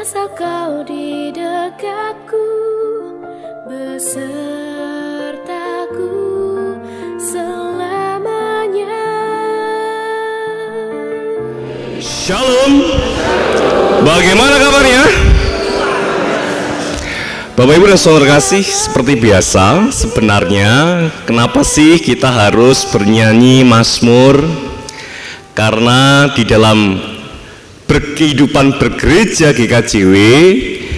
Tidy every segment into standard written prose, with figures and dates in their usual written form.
Rasa kau di dekatku, besertaku selamanya. Shalom. Bagaimana kabarnya? Bapak Ibu dan Saudara kasih, seperti biasa, sebenarnya kenapa sih kita harus bernyanyi mazmur? Karena di dalam kehidupan bergereja GKJW,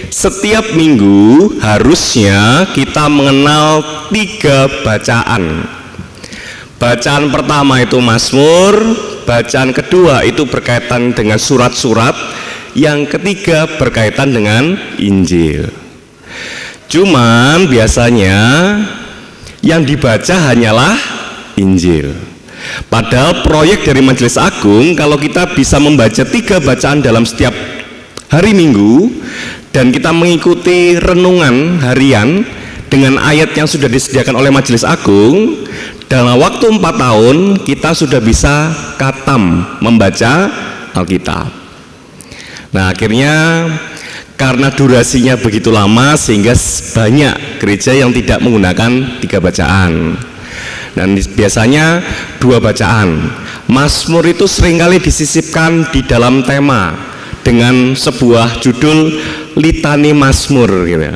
setiap minggu harusnya kita mengenal 3 bacaan. Bacaan pertama itu mazmur, bacaan kedua itu berkaitan dengan surat-surat, yang ketiga berkaitan dengan Injil. Cuman biasanya yang dibaca hanyalah Injil. Padahal proyek dari Majelis Agung, kalau kita bisa membaca 3 bacaan dalam setiap hari Minggu dan kita mengikuti renungan harian dengan ayat yang sudah disediakan oleh Majelis Agung, dalam waktu 4 tahun kita sudah bisa khatam membaca Alkitab. Nah, akhirnya karena durasinya begitu lama sehingga banyak gereja yang tidak menggunakan 3 bacaan. Dan biasanya 2 bacaan. Mazmur itu seringkali disisipkan di dalam tema dengan sebuah judul litani mazmur gitu ya.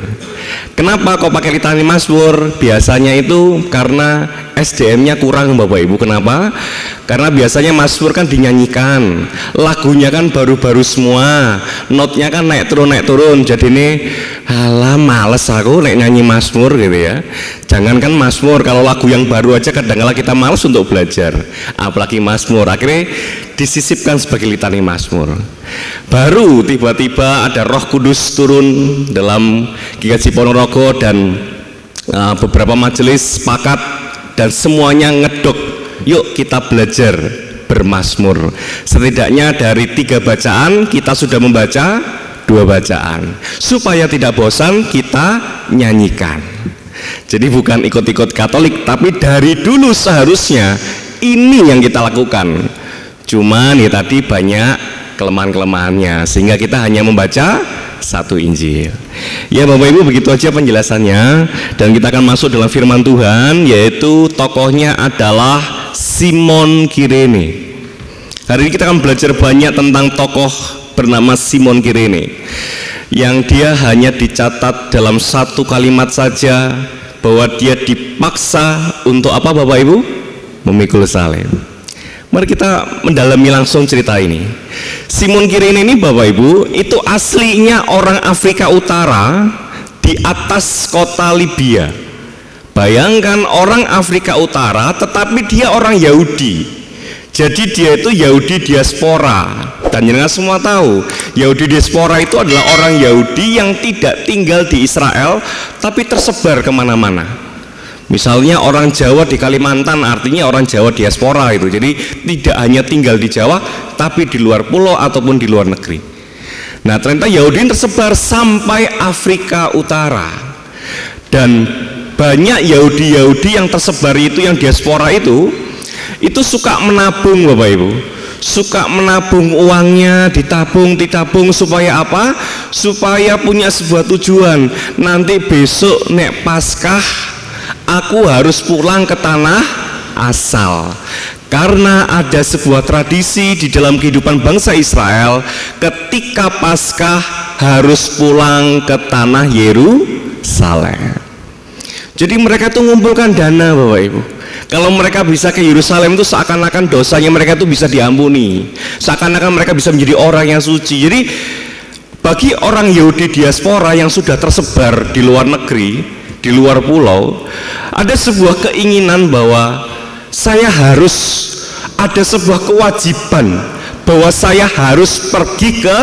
Kenapa kok pakai litani mazmur? Biasanya itu karena SDM-nya kurang Bapak Ibu. Kenapa? Karena biasanya mazmur kan dinyanyikan, lagunya kan baru-baru semua, notnya kan naik turun. Jadi ini halah males aku naik nyanyi mazmur gitu ya. Jangankan mazmur, kalau lagu yang baru aja kadang-kala kita males untuk belajar, apalagi mazmur. Akhirnya disisipkan sebagai litani mazmur. Baru tiba-tiba ada Roh Kudus turun dalam GKJ Ponorogo dan beberapa majelis sepakat dan semuanya ngedok, yuk kita belajar bermazmur. Setidaknya dari 3 bacaan kita sudah membaca 2 bacaan. Supaya tidak bosan kita nyanyikan. Jadi bukan ikut-ikut Katolik, tapi dari dulu seharusnya ini yang kita lakukan. Cuman ya tadi banyak kelemahan-kelemahannya sehingga kita hanya membaca 1 Injil. Ya Bapak Ibu, begitu aja penjelasannya dan kita akan masuk dalam firman Tuhan, yaitu tokohnya adalah Simon Kirene. Hari ini kita akan belajar banyak tentang tokoh bernama Simon Kirene yang dia hanya dicatat dalam 1 kalimat saja, bahwa dia dipaksa untuk apa Bapak Ibu? Memikul salib. Mari kita mendalami langsung cerita ini. Simon Kirene ini Bapak Ibu, itu aslinya orang Afrika Utara di atas kota Libya. Bayangkan orang Afrika Utara tetapi dia orang Yahudi. Jadi dia itu Yahudi diaspora. Dan jangan semua tahu, Yahudi diaspora itu adalah orang Yahudi yang tidak tinggal di Israel tapi tersebar kemana-mana. Misalnya orang Jawa di Kalimantan, artinya orang Jawa diaspora itu. Jadi tidak hanya tinggal di Jawa, tapi di luar pulau ataupun di luar negeri. Nah, ternyata Yahudi tersebar sampai Afrika Utara. Dan banyak Yahudi-Yahudi yang tersebar itu, yang diaspora itu suka menabung Bapak Ibu. Suka menabung uangnya, ditabung supaya apa? Supaya punya sebuah tujuan. Nanti besok nek Paskah aku harus pulang ke tanah asal. Karena ada sebuah tradisi di dalam kehidupan bangsa Israel, ketika Paskah harus pulang ke tanah Yerusalem. Jadi mereka tuh mengumpulkan dana Bapak Ibu. Kalau mereka bisa ke Yerusalem itu seakan-akan dosanya mereka itu bisa diampuni, seakan-akan mereka bisa menjadi orang yang suci. Jadi bagi orang Yahudi diaspora yang sudah tersebar di luar negeri, di luar pulau, ada sebuah keinginan bahwa saya harus, ada sebuah kewajiban bahwa saya harus pergi ke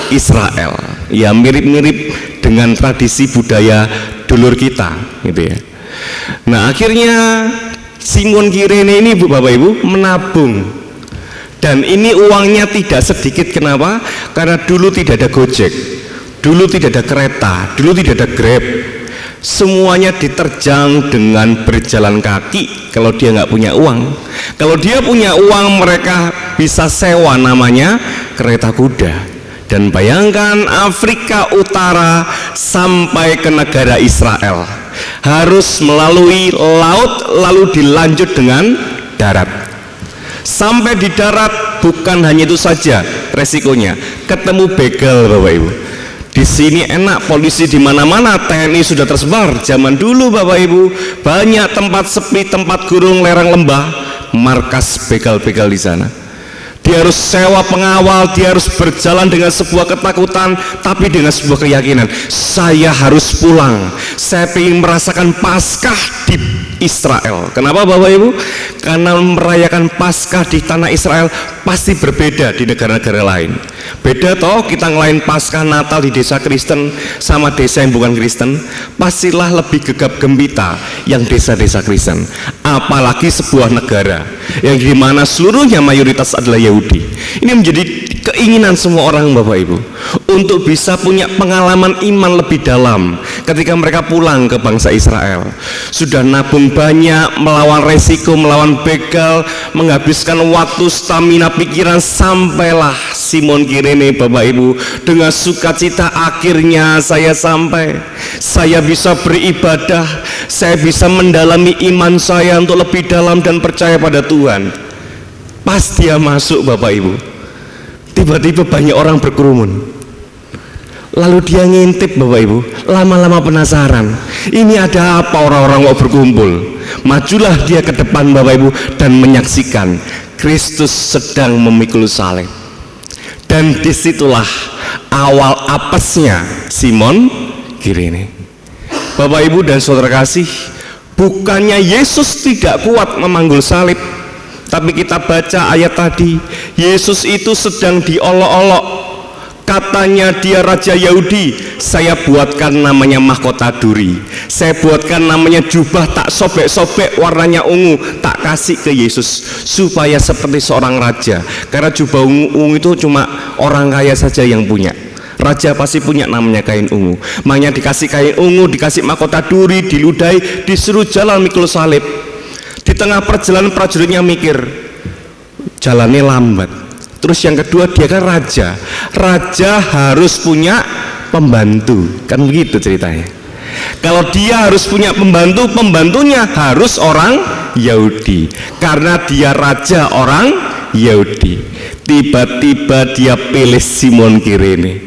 Israel. Ya mirip-mirip dengan tradisi budaya dulur kita gitu ya. Nah akhirnya Simon Kirene ini Bapak Ibu menabung, dan ini uangnya tidak sedikit. Kenapa? Karena dulu tidak ada Gojek, dulu tidak ada kereta, dulu tidak ada Grab. Semuanya diterjang dengan berjalan kaki kalau dia nggak punya uang. Kalau dia punya uang, mereka bisa sewa namanya kereta kuda. Dan bayangkan Afrika Utara sampai ke negara Israel harus melalui laut lalu dilanjut dengan darat. Sampai di darat bukan hanya itu saja resikonya, ketemu begal Bapak Ibu. Di sini enak, polisi di mana-mana, TNI sudah tersebar. Zaman dulu Bapak Ibu, banyak tempat sepi, tempat gurun, lereng lembah, markas begal-begal di sana. Dia harus sewa pengawal, dia harus berjalan dengan sebuah ketakutan, tapi dengan sebuah keyakinan, saya harus pulang, saya ingin merasakan Paskah di Israel. Kenapa Bapak Ibu? Karena merayakan Paskah di tanah Israel pasti berbeda di negara-negara lain. Beda toh kita ngelain Paskah Natal di desa Kristen sama desa yang bukan Kristen, pastilah lebih gegap gembita yang desa-desa Kristen. Apalagi sebuah negara yang dimana seluruhnya mayoritas adalah Yahudi. Ini menjadi keinginan semua orang Bapak Ibu untuk bisa punya pengalaman iman lebih dalam ketika mereka pulang ke bangsa Israel. Sudah nabung banyak, melawan resiko, melawan begal, menghabiskan waktu, stamina, pikiran, sampailah Simon Kirene Bapak Ibu dengan sukacita. Akhirnya saya sampai, saya bisa beribadah, saya bisa mendalami iman saya untuk lebih dalam dan percaya pada Tuhan. Pas dia masuk Bapak Ibu, tiba-tiba banyak orang berkerumun. Lalu dia ngintip Bapak Ibu, lama-lama penasaran, ini ada apa orang-orang kok berkumpul. Majulah dia ke depan Bapak Ibu dan menyaksikan Kristus sedang memikul salib. Dan disitulah awal apesnya Simon Kirene. Bapak Ibu dan saudara kasih, bukannya Yesus tidak kuat memanggul salib, tapi kita baca ayat tadi, Yesus itu sedang diolok-olok. Katanya dia Raja Yahudi, saya buatkan namanya mahkota duri, saya buatkan namanya jubah tak sobek-sobek warnanya ungu, tak kasih ke Yesus supaya seperti seorang raja. Karena jubah ungu itu cuma orang kaya saja yang punya. Raja pasti punya namanya kain ungu. Makanya dikasih kain ungu, dikasih mahkota duri, diludahi, disuruh jalan mikul salib. Di tengah perjalanan prajuritnya mikir, jalannya lambat. Terus yang kedua, dia kan raja, raja harus punya pembantu, kan begitu ceritanya. Kalau dia harus punya pembantu, pembantunya harus orang Yahudi, karena dia raja orang Yahudi. Tiba-tiba dia pilih Simon Kirene.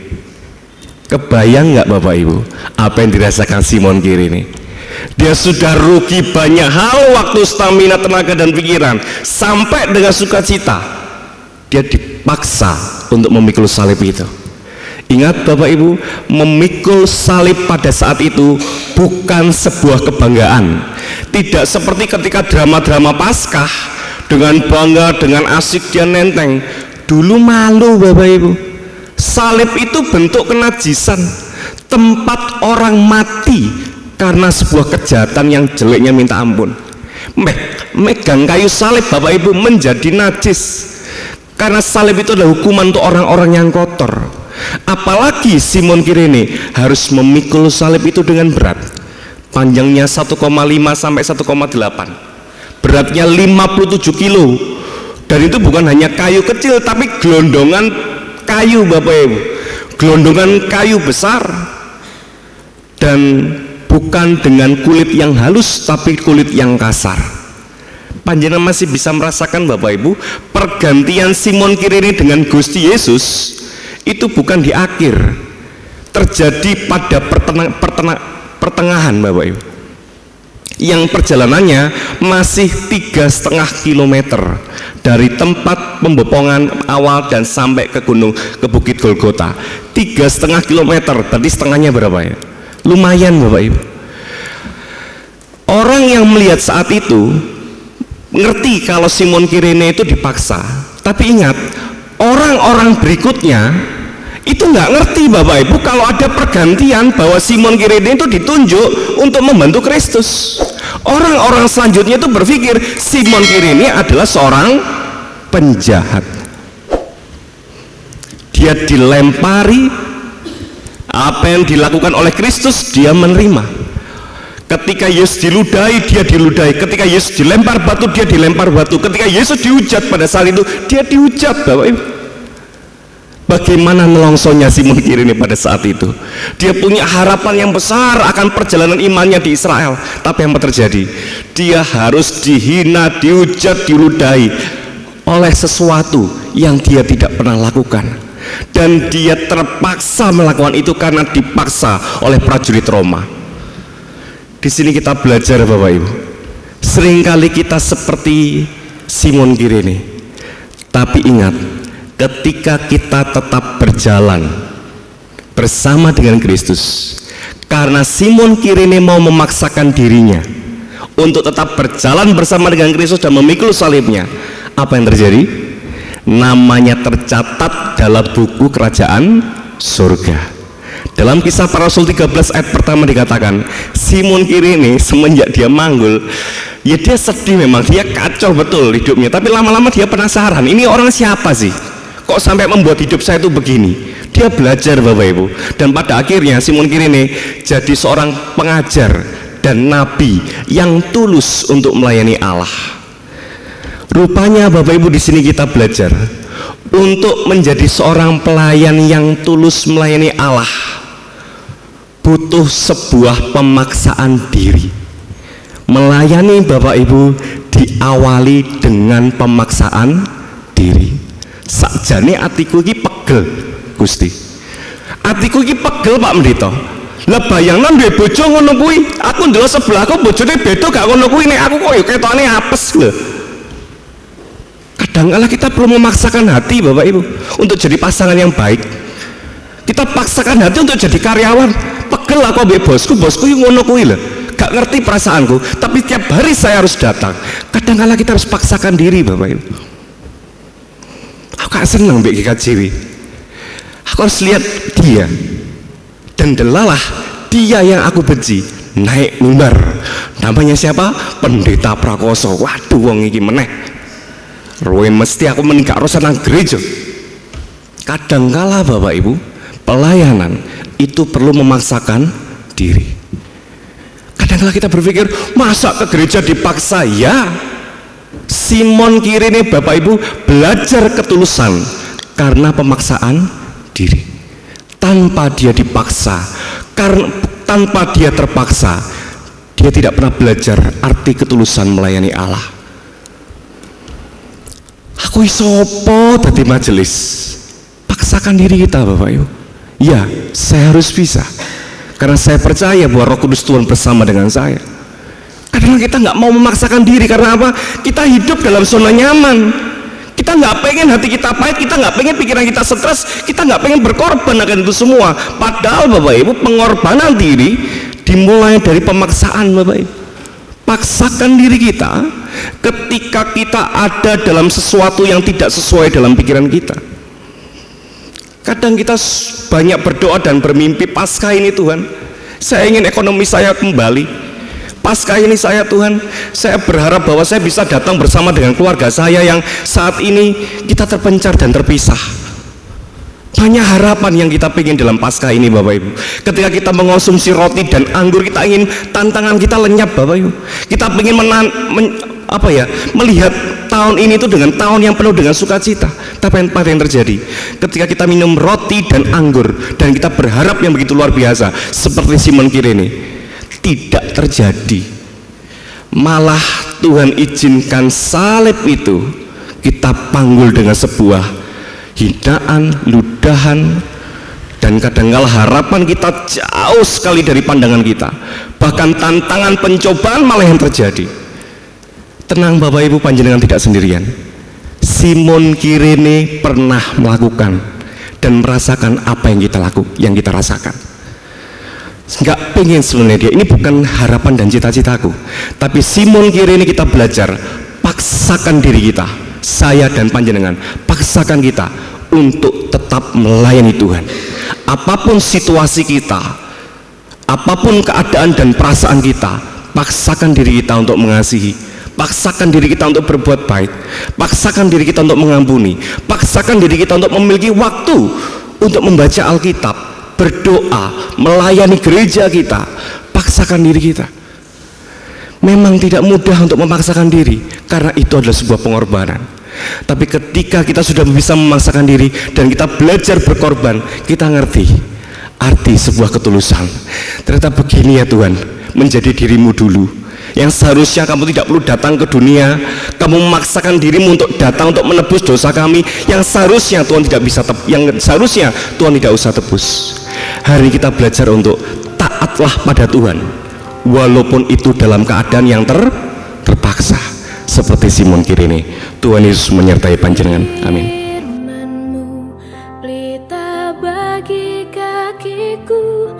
Kebayang nggak Bapak Ibu apa yang dirasakan Simon Kirene? Dia sudah rugi banyak hal, waktu, stamina, tenaga dan pikiran, sampai dengan sukacita dia dipaksa untuk memikul salib itu. Ingat Bapak Ibu, memikul salib pada saat itu bukan sebuah kebanggaan. Tidak seperti ketika drama-drama Paskah, dengan bangga, dengan asik dia nenteng. Dulu malu Bapak Ibu. Salib itu bentuk kenajisan, tempat orang mati karena sebuah kejahatan yang jeleknya minta ampun. Megang kayu salib Bapak Ibu menjadi najis, karena salib itu adalah hukuman untuk orang-orang yang kotor. Apalagi Simon Kirene harus memikul salib itu dengan berat, panjangnya 1,5 sampai 1,8, beratnya 57 kilo. Dan itu bukan hanya kayu kecil, tapi gelondongan kayu Bapak Ibu, gelondongan kayu besar. Dan bukan dengan kulit yang halus, tapi kulit yang kasar. Panjenengan masih bisa merasakan Bapak Ibu, pergantian Simon Kirene dengan Gusti Yesus itu bukan di akhir, terjadi pada pertengahan Bapak Ibu, yang perjalanannya masih 3,5 kilometer dari tempat pembopongan awal dan sampai ke Bukit Golgota. 3,5 kilometer, tadi setengahnya berapa ya? Lumayan Bapak Ibu. Orang yang melihat saat itu ngerti kalau Simon Kirene itu dipaksa, tapi ingat, orang-orang berikutnya itu nggak ngerti Bapak Ibu kalau ada pergantian bahwa Simon Kirene itu ditunjuk untuk membantu Kristus. Orang-orang selanjutnya itu berpikir Simon Kirene adalah seorang penjahat. Dia dilempari, apa yang dilakukan oleh Kristus dia menerima. Ketika Yesus diludahi, dia diludahi. Ketika Yesus dilempar batu, dia dilempar batu. Ketika Yesus dihujat pada saat itu, dia dihujat Bapak Ibu. Bagaimana nelongsonya Simon Kirene pada saat itu? Dia punya harapan yang besar akan perjalanan imannya di Israel. Tapi yang terjadi, dia harus dihina, dihujat, diludahi oleh sesuatu yang dia tidak pernah lakukan. Dan dia terpaksa melakukan itu karena dipaksa oleh prajurit Roma. Di sini kita belajar Bapak Ibu, seringkali kita seperti Simon Kirene. Tapi ingat, ketika kita tetap berjalan bersama dengan Kristus, karena Simon Kirene mau memaksakan dirinya untuk tetap berjalan bersama dengan Kristus dan memikul salibnya, apa yang terjadi? Namanya tercatat dalam buku kerajaan surga. Dalam Kisah Para Rasul 13 ayat pertama dikatakan, Simon Kirene semenjak dia manggul, ya dia sedih memang, dia kacau betul hidupnya, tapi lama-lama dia penasaran, ini orang siapa sih? Kok sampai membuat hidup saya itu begini? Dia belajar Bapak Ibu, dan pada akhirnya Simon Kirene jadi seorang pengajar dan nabi yang tulus untuk melayani Allah. Rupanya Bapak Ibu, di sini kita belajar untuk menjadi seorang pelayan yang tulus melayani Allah butuh sebuah pemaksaan diri. Melayani Bapak Ibu diawali dengan pemaksaan diri. Sakjane atiku iki pegel Gusti, atiku iki pegel Pak Mendito. Lah bayangno duwe bojo ngono kuwi, aku ndelok sebelahku bojone beda gak ngono kuwi, nek aku kok ya ketokane apes lho. Kadang-kala kita perlu memaksakan hati Bapak Ibu untuk jadi pasangan yang baik. Kita paksakan hati untuk jadi karyawan. Pegel aku ambek bosku yang ngono kuwi lho, gak ngerti perasaanku, tapi tiap hari saya harus datang. Kadang-kala kita harus paksakan diri Bapak Ibu. Aku gak senang mbak GKJW. Aku harus lihat dia, dan delalah dia yang aku benci naik mimbar. Namanya siapa? Pendeta Prakoso. Waduh, wong iki meneh Roy mesti aku menikah rosa nang gereja. Kadangkala Bapak Ibu, pelayanan itu perlu memaksakan diri. Kadangkala kita berpikir, masa ke gereja dipaksa? Ya, Simon Kirene Bapak Ibu belajar ketulusan karena pemaksaan diri. Tanpa dia dipaksa, karena tanpa dia terpaksa, dia tidak pernah belajar arti ketulusan melayani Allah. Aku isopo dadi majelis. Paksakan diri kita Bapak Ibu. Ya, saya harus bisa, karena saya percaya bahwa Roh Kudus Tuhan bersama dengan saya. Kadang kita nggak mau memaksakan diri, karena apa? Kita hidup dalam zona nyaman. Kita nggak pengen hati kita pahit, kita nggak pengen pikiran kita stres, kita nggak pengen berkorban akan itu semua. Padahal Bapak Ibu, pengorbanan diri dimulai dari pemaksaan Bapak Ibu. Paksakan diri kita ketika kita ada dalam sesuatu yang tidak sesuai dalam pikiran kita. Kadang kita banyak berdoa dan bermimpi, pasca ini Tuhan, saya ingin ekonomi saya kembali. Pasca ini Tuhan, saya berharap bahwa saya bisa datang bersama dengan keluarga saya yang saat ini kita terpencar dan terpisah. Banyak harapan yang kita pengen dalam pasca ini Bapak Ibu. Ketika kita mengonsumsi roti dan anggur, kita ingin tantangan kita lenyap Bapak Ibu. Kita pengen melihat tahun ini itu dengan tahun yang penuh dengan sukacita. Tapi apa yang terjadi? Ketika kita minum roti dan anggur dan kita berharap yang begitu luar biasa seperti Simon Kirene, tidak terjadi. Malah Tuhan izinkan salib itu kita panggul dengan sebuah hinaan, ludahan, dan kadangkala harapan kita jauh sekali dari pandangan kita. Bahkan tantangan pencobaan malah yang terjadi. Tenang Bapak Ibu, panjenengan tidak sendirian. Simon Kirene pernah melakukan dan merasakan apa yang kita rasakan. Nggak pengen sebenarnya dia, ini bukan harapan dan cita-citaku, tapi Simon Kirene kita belajar, paksakan diri kita, saya dan panjenengan, paksakan kita untuk tetap melayani Tuhan. Apapun situasi kita, apapun keadaan dan perasaan kita, paksakan diri kita untuk mengasihi, paksakan diri kita untuk berbuat baik, paksakan diri kita untuk mengampuni, paksakan diri kita untuk memiliki waktu untuk membaca Alkitab, berdoa, melayani gereja kita. Paksakan diri kita. Memang tidak mudah untuk memaksakan diri, karena itu adalah sebuah pengorbanan. Tapi ketika kita sudah bisa memaksakan diri dan kita belajar berkorban, kita ngerti arti sebuah ketulusan. Ternyata begini ya Tuhan, menjadi dirimu dulu. Yang seharusnya kamu tidak perlu datang ke dunia, kamu memaksakan dirimu untuk datang untuk menebus dosa kami, yang seharusnya Tuhan tidak bisa yang seharusnya Tuhan tidak usah tebus. Hari ini kita belajar untuk taatlah pada Tuhan, walaupun itu dalam keadaan yang terpaksa, seperti Simon Kirene. Tuhan Yesus menyertai panjenengan. Amin. Firman-Mu pelita bagi kakiku,